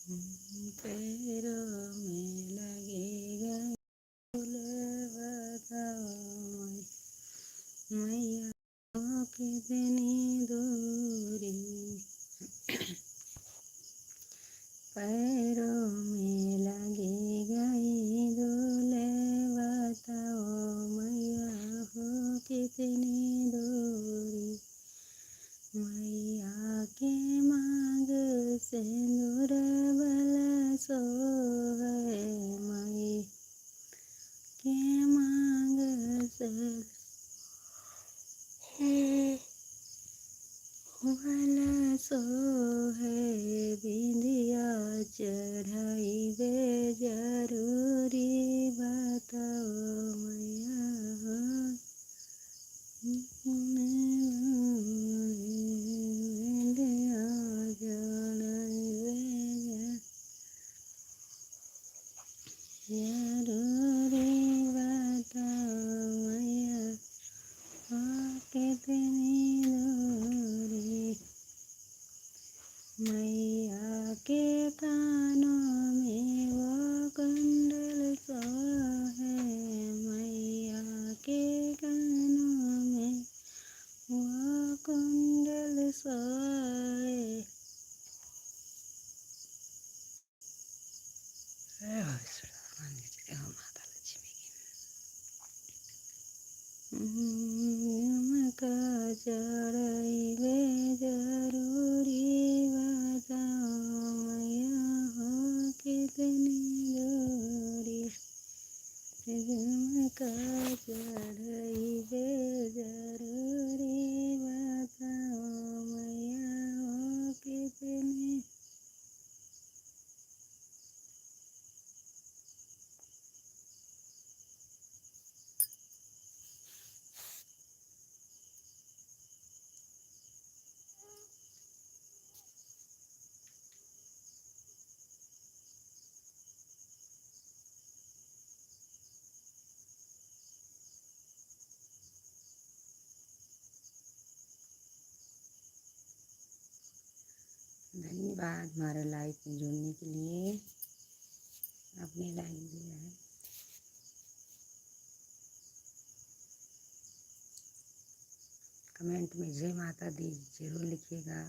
पैरों में लगेगा फूल, बताओ मैया हो कितनी दूरी। पैरों में लगेगा धूल, बताओ मैया हो कितनी दूरी। मैया के मांग सिंदूर बल सो है, मैया के मांग से बल सो है। बिंदिया चढ़ाई बे जरूरी, बताओ मैया हो जरूरी, बताओ मैया हो कितनी दूरी। मैया के कानों में वो कुंडल सो है, मैया के कानों में वो कुंडल सोए। माता लक्ष्मी झुमका चढ़ाइबे जरूरी, बताओ मैया हो कितनी दूरी। झुमका चढ़ाइबे जरूरी, बताओ मैया हो कितनी। धन्यवाद हमारे लाइफ में जुड़ने के लिए। आपने लाइक दिया है। कमेंट में जय माता दी जरूर लिखिएगा।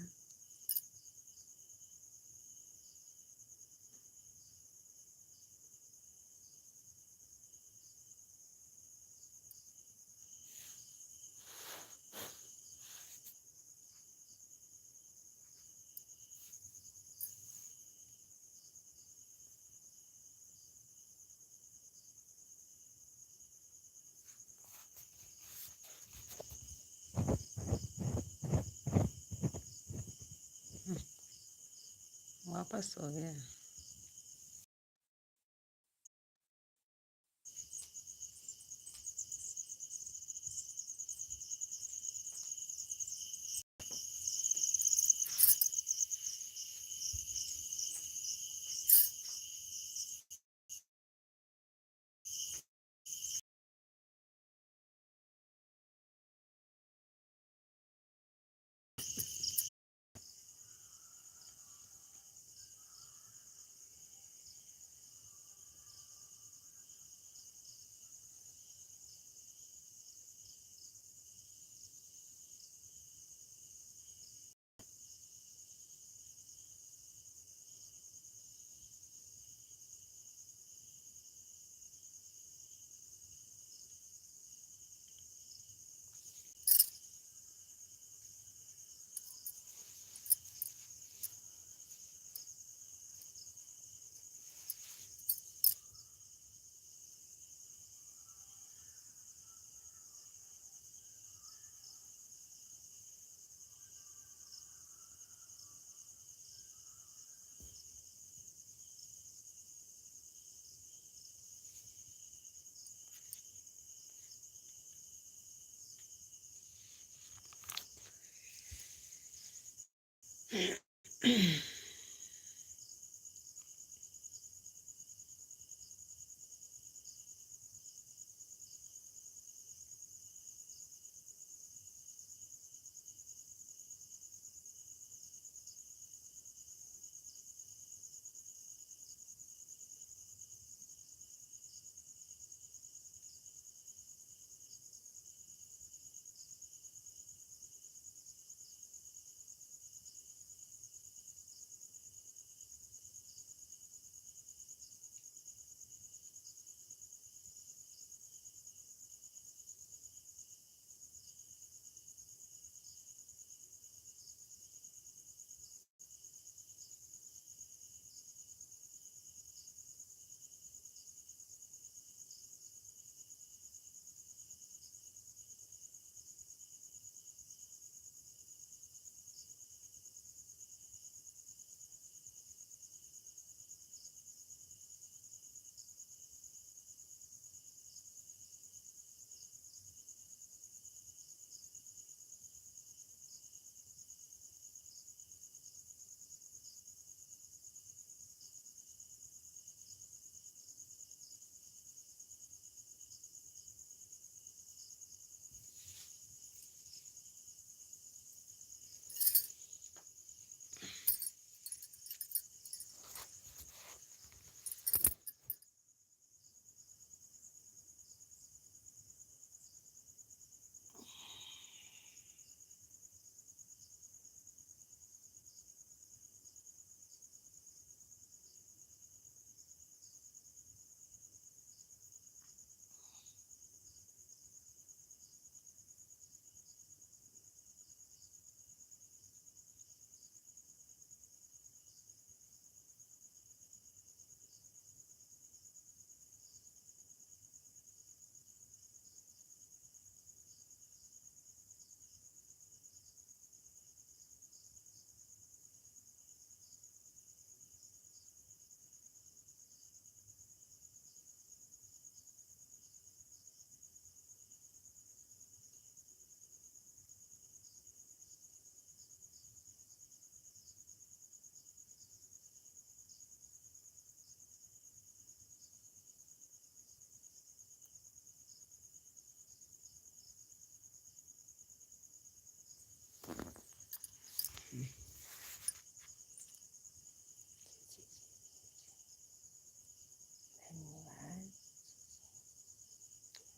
वापस हो गया।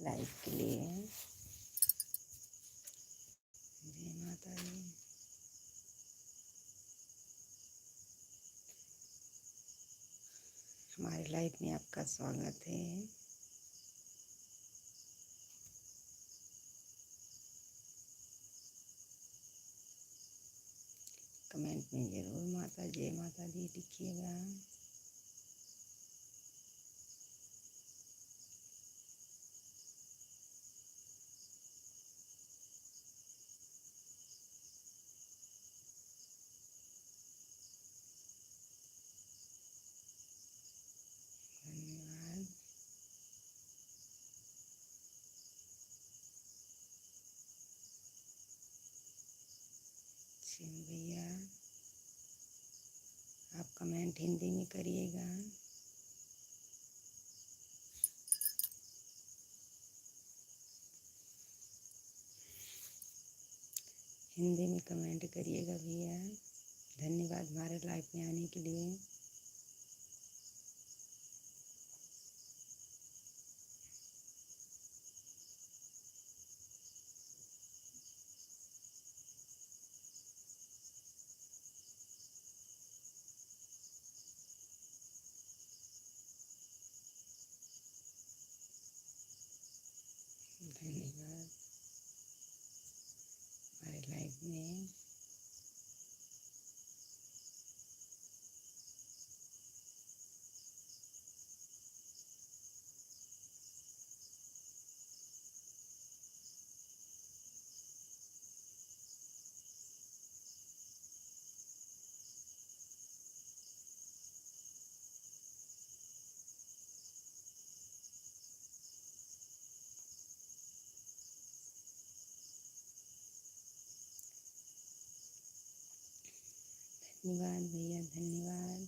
लाइव के लिए। जय माता दी। हमारे लाइव में आपका स्वागत है। कमेंट में ज़रूर माता जय माता दी लिखिएगा। धन्यवाद। सिंह भैया, आप कमेंट हिंदी में करिएगा। हिंदी में कमेंट करिएगा भैया। धन्यवाद हमारे लाइव में आने के लिए। धन्यवाद हमारे लाइव में। धन्यवाद भैया, धन्यवाद।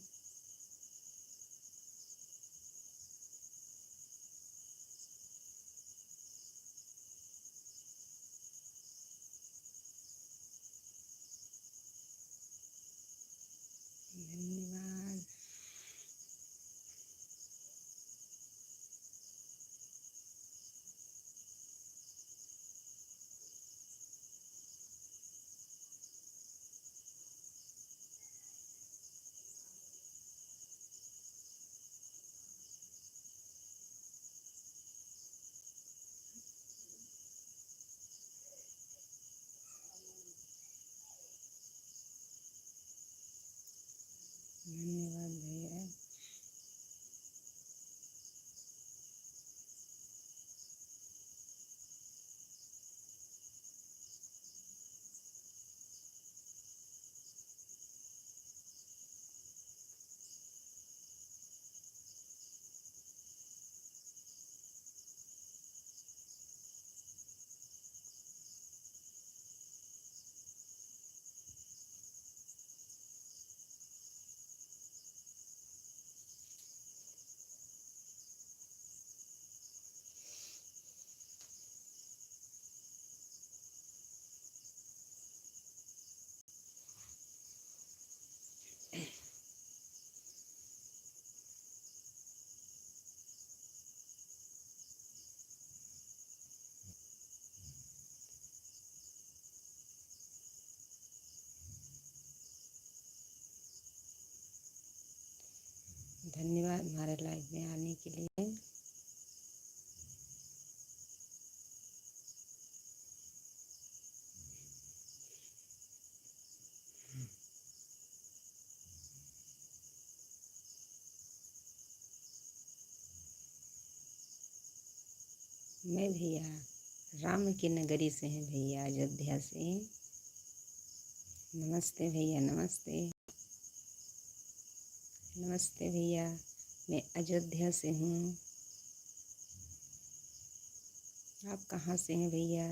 धन्यवाद। धन्यवाद भैया। धन्यवाद हमारे लाइव में आने के लिए। मैं भैया राम की नगरी से हैं भैया, अयोध्या से। नमस्ते भैया, नमस्ते। नमस्ते भैया, मैं अयोध्या से हूँ। आप कहाँ से हैं भैया?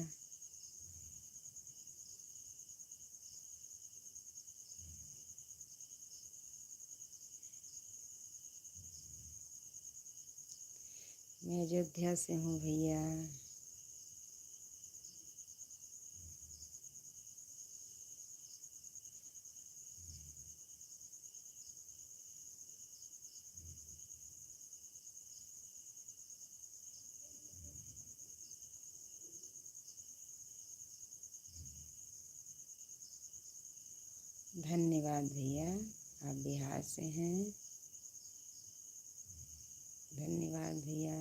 मैं अयोध्या से हूँ भैया। धन्यवाद भैया, आप बिहार से हैं। धन्यवाद भैया।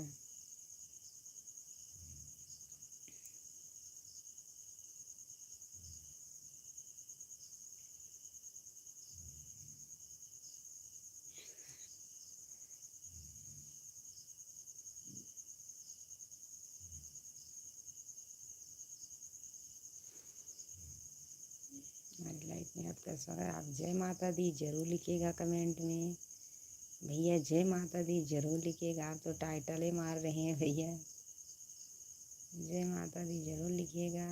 हमारी लाइफ में आपका स्वागत। आप जय माता दी जरूर लिखिएगा कमेंट में भैया, जय माता दी जरूर लिखिएगा। आप तो टाइटल ही मार रहे हैं भैया, जय माता दी जरूर लिखिएगा।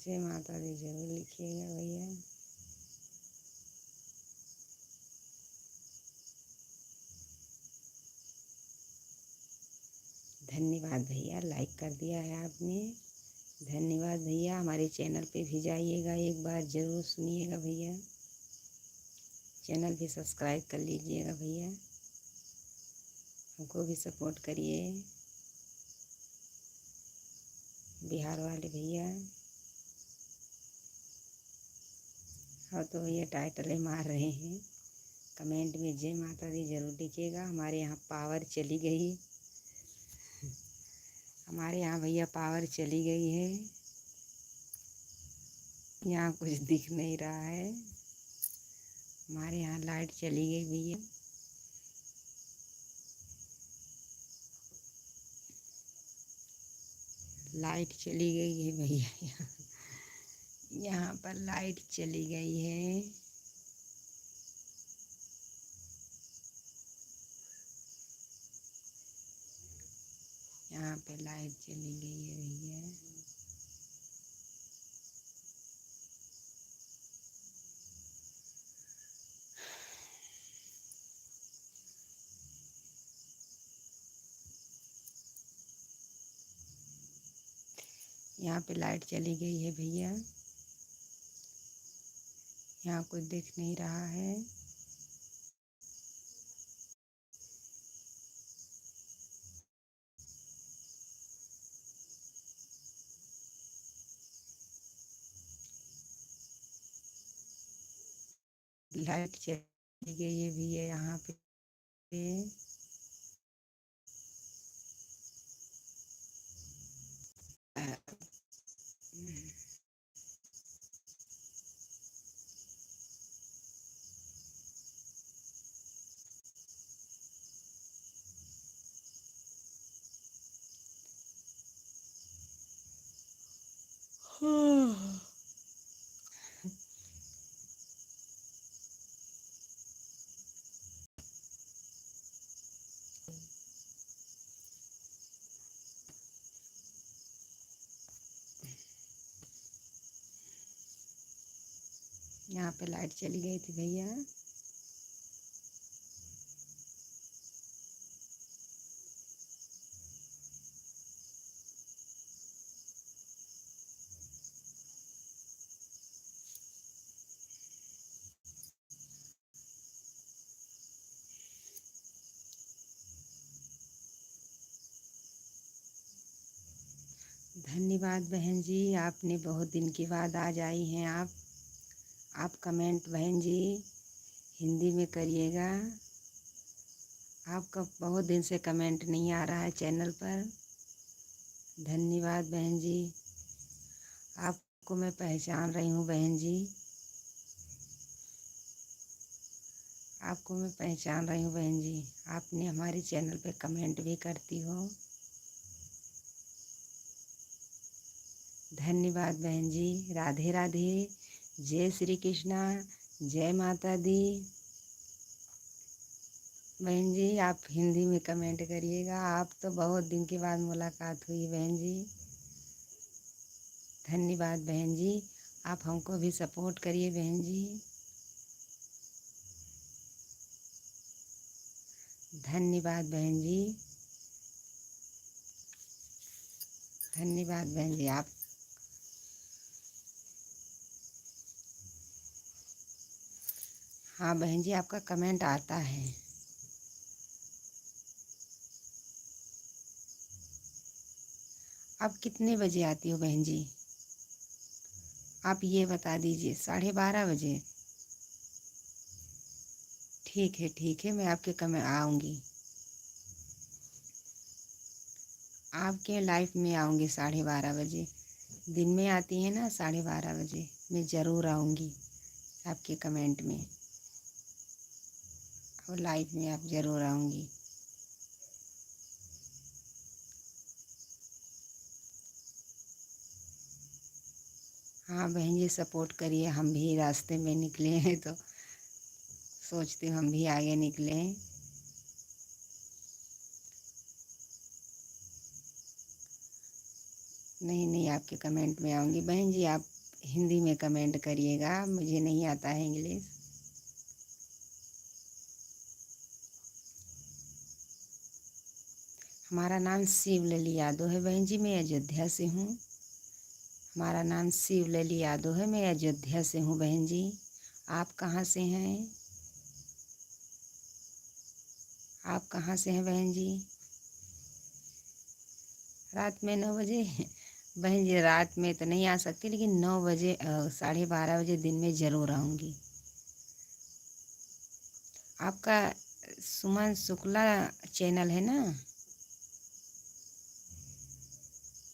जय माता दी जरूर लिखिएगा भैया। धन्यवाद भैया, लाइक कर दिया है आपने। धन्यवाद भैया। हमारे चैनल पे भी जाइएगा, एक बार ज़रूर सुनिएगा भैया। चैनल भी सब्सक्राइब कर लीजिएगा भैया, हमको भी सपोर्ट करिए बिहार वाले भैया। हाँ तो भैया टाइटल ही मार रहे हैं। कमेंट में जय माता दी जरूर लिखिएगा। हमारे यहाँ पावर चली गई, हमारे यहाँ भैया पावर चली गई है, यहाँ कुछ दिख नहीं रहा है। हमारे यहाँ लाइट चली गई भैया। लाइट चली गई है भैया, यहाँ पर लाइट चली गई है। यहाँ पे लाइट चली गई है भैया। यहाँ पे लाइट चली गई है भैया, यहाँ कुछ दिख नहीं रहा है। लाइट चली गई है भैया यहाँ पे। यहाँ पे लाइट चली गई थी भैया। धन्यवाद बहन जी, आपने बहुत दिन के बाद आज आई हैं आप कमेंट बहन जी हिंदी में करिएगा। आपका बहुत दिन से कमेंट नहीं आ रहा है चैनल पर। धन्यवाद बहन जी, आपको मैं पहचान रही हूँ बहन जी, आपको मैं पहचान रही हूँ बहन जी। आपने हमारे चैनल पे कमेंट भी करती हो। धन्यवाद बहन जी, राधे राधे, जय श्री कृष्णा, जय माता दी। बहन जी आप हिंदी में कमेंट करिएगा, आप तो बहुत दिन के बाद मुलाकात हुई बहन जी। धन्यवाद बहन जी, आप हमको भी सपोर्ट करिए बहन जी। धन्यवाद बहन जी, धन्यवाद बहन जी। आप हाँ बहन जी आपका कमेंट आता है। आप कितने बजे आती हो बहन जी? आप ये बता दीजिए। 12:30 बजे? ठीक है, मैं आपके कम आऊँगी, आपके लाइफ में आऊँगी 12:30 बजे। दिन में आती हैं ना 12:30 बजे, मैं ज़रूर आऊँगी आपके कमेंट में, और लाइफ में आप ज़रूर आऊँगी। हाँ बहन जी, सपोर्ट करिए, हम भी रास्ते में निकले हैं तो सोचती हूँ हम भी आगे निकले हैं। नहीं नहीं, आपके कमेंट में आऊँगी बहन जी। आप हिंदी में कमेंट करिएगा, मुझे नहीं आता है इंग्लिश। हमारा नाम शिवलली यादव है बहन जी, मैं अयोध्या से हूँ। हमारा नाम शिवलली यादव है, मैं अयोध्या से हूँ बहन जी। आप कहाँ से हैं? आप कहाँ से हैं बहन जी? रात में 9 बजे? बहन जी रात में तो नहीं आ सकती, लेकिन 9 बजे 12:30 बजे दिन में ज़रूर आऊँगी। आपका सुमन शुक्ला चैनल है ना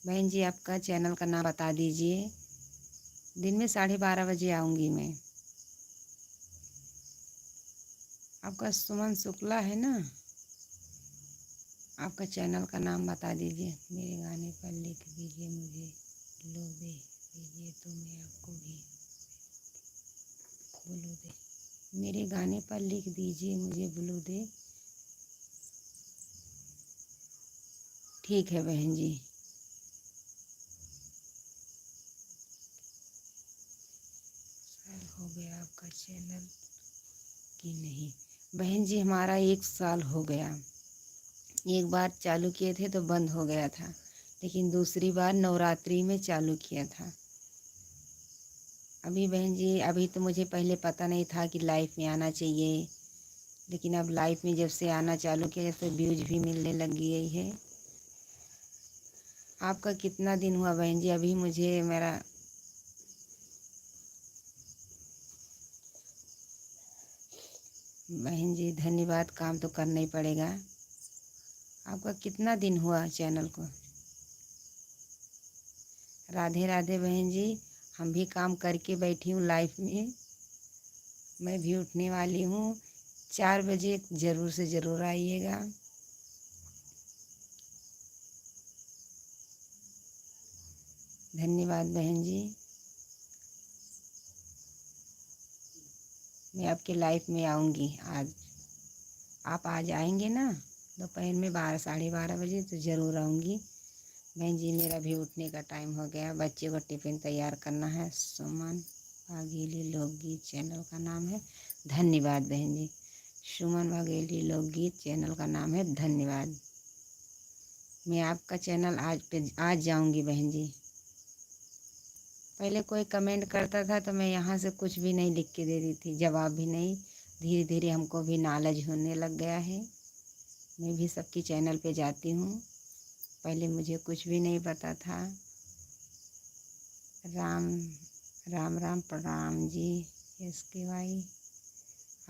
बहन जी? आपका चैनल का नाम बता दीजिए। दिन में 12:30 बजे आऊँगी मैं। आपका सुमन शुक्ला है ना? आपका चैनल का नाम बता दीजिए। मेरे गाने पर लिख दीजिए, मुझे ब्लू दे दीजिए तो मैं आपको भी ब्लू दे। मेरे गाने पर लिख दीजिए, मुझे ब्लू दे। ठीक है बहन जी। साल हो गया आपका चैनल कि नहीं? बहन जी हमारा 1 साल हो गया। एक बार चालू किए थे तो बंद हो गया था, लेकिन दूसरी बार नवरात्रि में चालू किया था। अभी बहन जी, अभी तो मुझे पहले पता नहीं था कि लाइफ में आना चाहिए, लेकिन अब लाइफ में जब से आना चालू किया तो व्यूज भी मिलने लग गई है। आपका कितना दिन हुआ बहन जी? अभी मुझे मेरा बहन जी धन्यवाद, काम तो करना ही पड़ेगा। आपका कितना दिन हुआ चैनल को? राधे राधे बहन जी, हम भी काम करके बैठी हूँ लाइफ में। मैं भी उठने वाली हूँ। 4 बजे ज़रूर से ज़रूर आइएगा। धन्यवाद बहन जी। मैं आपके लाइफ में आऊँगी आज। आप आज आएंगे ना दोपहर में 12 साढ़े 12 बजे? तो ज़रूर आऊँगी बहन जी। मेरा भी उठने का टाइम हो गया, बच्चे को टिफ़िन तैयार करना है। सुमन वाघेली लोकगीत चैनल का नाम है। धन्यवाद बहन जी। सुमन वाघेली लोकगीत चैनल का नाम है। धन्यवाद। मैं आपका चैनल आज जाऊँगी बहन जी। पहले कोई कमेंट करता था तो मैं यहाँ से कुछ भी नहीं लिख के दे दी थी, जवाब भी नहीं। धीरे धीरे हमको भी नॉलेज होने लग गया है। मैं भी सबकी चैनल पे जाती हूँ। पहले मुझे कुछ भी नहीं पता था। राम राम राम, प्रणाम जी। इसके भाई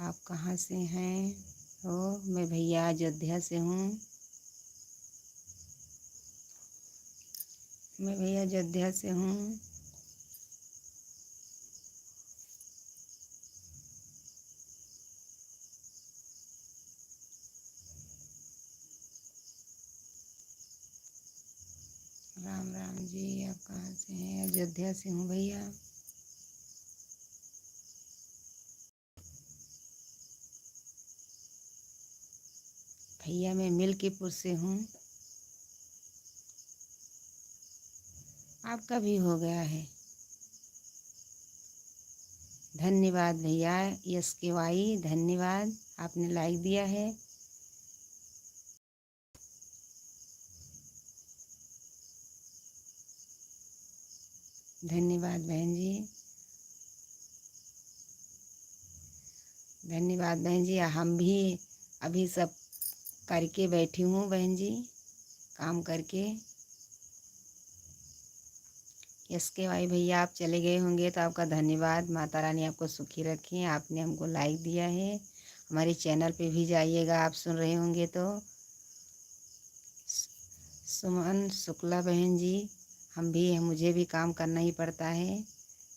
आप कहाँ से हैं? हो, मैं भैया अयोध्या से हूँ। मैं भैया अयोध्या से हूँ। राम राम जी, आप कहाँ से हैं? अयोध्या से हूँ भैया। भैया मैं मिल्कीपुर से हूँ। आपका भी हो गया है। धन्यवाद भैया। SKY धन्यवाद, आपने लाइक दिया है। धन्यवाद बहन जी। धन्यवाद बहन जी। हम भी अभी सब करके बैठी हूँ बहन जी, काम करके। इसके भाई भैया आप चले गए होंगे तो आपका धन्यवाद। माता रानी आपको सुखी रखें। आपने हमको लाइक दिया है। हमारे चैनल पे भी जाइएगा, आप सुन रहे होंगे तो। सुमन शुक्ला बहन जी, मुझे भी काम करना ही पड़ता है।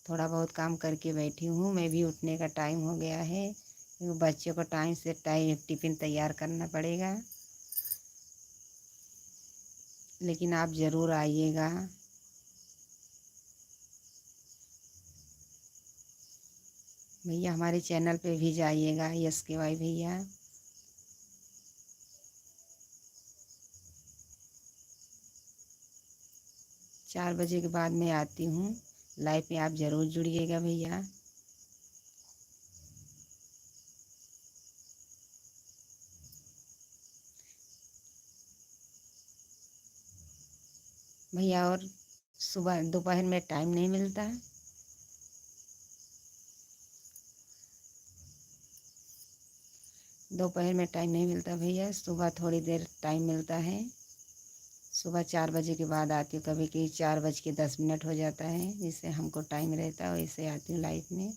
थोड़ा बहुत काम करके बैठी हूँ। मैं भी उठने का टाइम हो गया है, क्योंकि बच्चों को टाइम से टिफ़िन तैयार करना पड़ेगा। लेकिन आप ज़रूर आइएगा। भैया हमारे चैनल पे भी जाइएगा, SKY भैया। चार बजे के बाद मैं आती हूँ लाइव में, आप ज़रूर जुड़िएगा भैया। भैया और सुबह दोपहर में टाइम नहीं मिलता। दोपहर में टाइम नहीं मिलता भैया, सुबह थोड़ी देर टाइम मिलता है। सुबह 4 बजे के बाद आती हूँ, कभी कभी 4:10 हो जाता है, जिससे हमको टाइम रहता है वैसे आती हूँ लाइव में।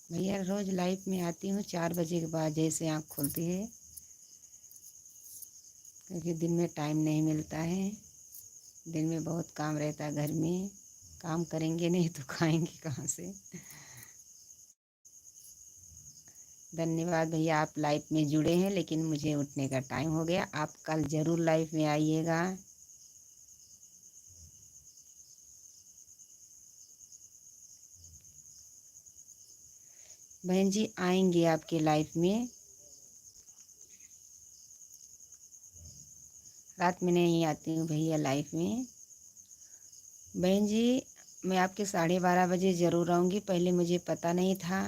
भैया रोज़ लाइव में आती हूँ 4 बजे के बाद, जैसे आँख खुलती है, क्योंकि दिन में टाइम नहीं मिलता है। दिन में बहुत काम रहता है घर में। काम करेंगे नहीं तो खाएंगे कहाँ से। धन्यवाद भैया, आप लाइव में जुड़े हैं, लेकिन मुझे उठने का टाइम हो गया। आप कल ज़रूर लाइव में आइएगा। बहन जी आएंगे आपके लाइफ में। रात में नहीं आती हूँ भैया लाइफ में। बहन जी मैं आपके 12:30 बजे ज़रूर आऊँगी। पहले मुझे पता नहीं था,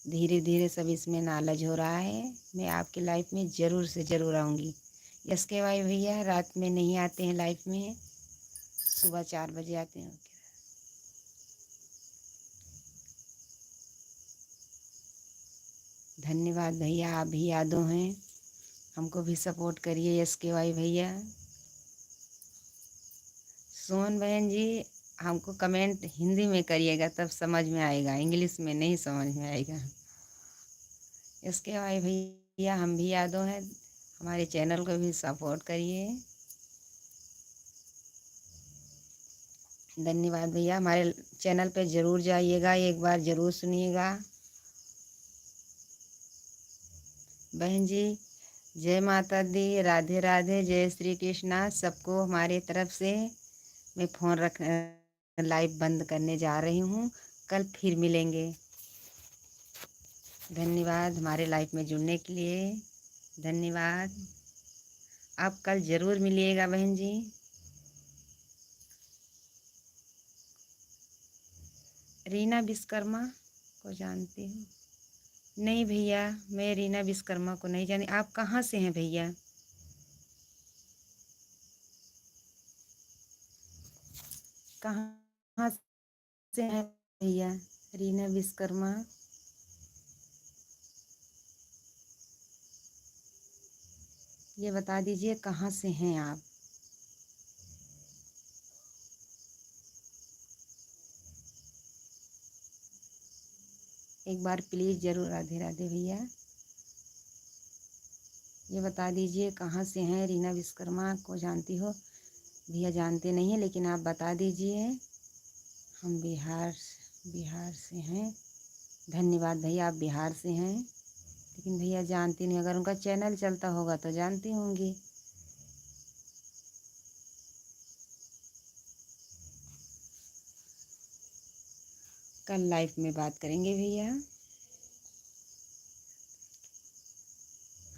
धीरे धीरे सब इसमें नॉलेज हो रहा है। मैं आपकी लाइफ में ज़रूर से ज़रूर आऊँगी। SKY भैया रात में नहीं आते हैं लाइफ में, सुबह 4 बजे आते हैं। धन्यवाद भैया, आप भी यादों हैं। हमको भी सपोर्ट करिए SKY भैया। सोन बहन जी हमको कमेंट हिंदी में करिएगा, तब समझ में आएगा, इंग्लिश में नहीं समझ में आएगा। SKY भैया हम भी यादों हैं, हमारे चैनल को भी सपोर्ट करिए। धन्यवाद भैया, हमारे चैनल पे ज़रूर जाइएगा, एक बार ज़रूर सुनिएगा। बहन जी जय माता दी, राधे राधे, जय श्री कृष्णा। सबको हमारे तरफ से। मैं फ़ोन रख लाइव बंद करने जा रही हूँ, कल फिर मिलेंगे। धन्यवाद हमारे लाइव में जुड़ने के लिए। धन्यवाद। आप कल ज़रूर मिलिएगा बहन जी। रीना विश्वकर्मा को जानती हूँ? नहीं भैया, मैं रीना विश्वकर्मा को नहीं जानी। आप कहाँ से हैं भैया? कहाँ से हैं भैया रीना विश्वकर्मा? ये बता दीजिए कहाँ से हैं आप? एक बार प्लीज़ ज़रूर। राधे राधे भैया, ये बता दीजिए कहाँ से हैं? रीना विश्वकर्मा को जानती हो? भैया जानते नहीं हैं, लेकिन आप बता दीजिए। हम बिहार से हैं। धन्यवाद भैया, आप बिहार से हैं, लेकिन भैया जानती नहीं। अगर उनका चैनल चलता होगा तो जानती होंगी। कल लाइव में बात करेंगे भैया।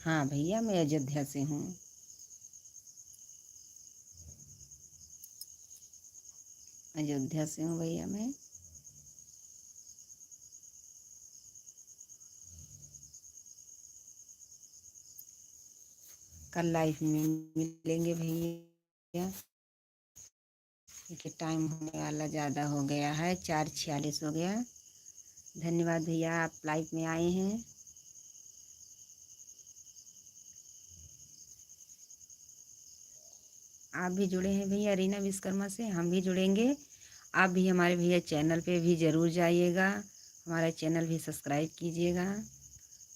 हाँ भैया मैं अयोध्या से हूँ। अयोध्या से हूँ भैया मैं। कल लाइव में मिलेंगे भैया, क्योंकि टाइम होने वाला ज़्यादा हो गया है, 4:46 हो गया। धन्यवाद भैया, आप लाइव में आए हैं। आप भी जुड़े हैं भैया रीना विश्वकर्मा से, हम भी जुड़ेंगे। आप भी हमारे भैया चैनल पे भी ज़रूर जाइएगा, हमारा चैनल भी सब्सक्राइब कीजिएगा,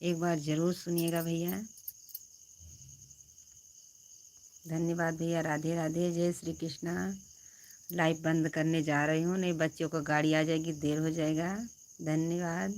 एक बार ज़रूर सुनिएगा भैया। धन्यवाद भैया, राधे राधे, जय श्री कृष्णा। लाइव बंद करने जा रही हूँ, नहीं बच्चों को गाड़ी आ जाएगी, देर हो जाएगा। धन्यवाद।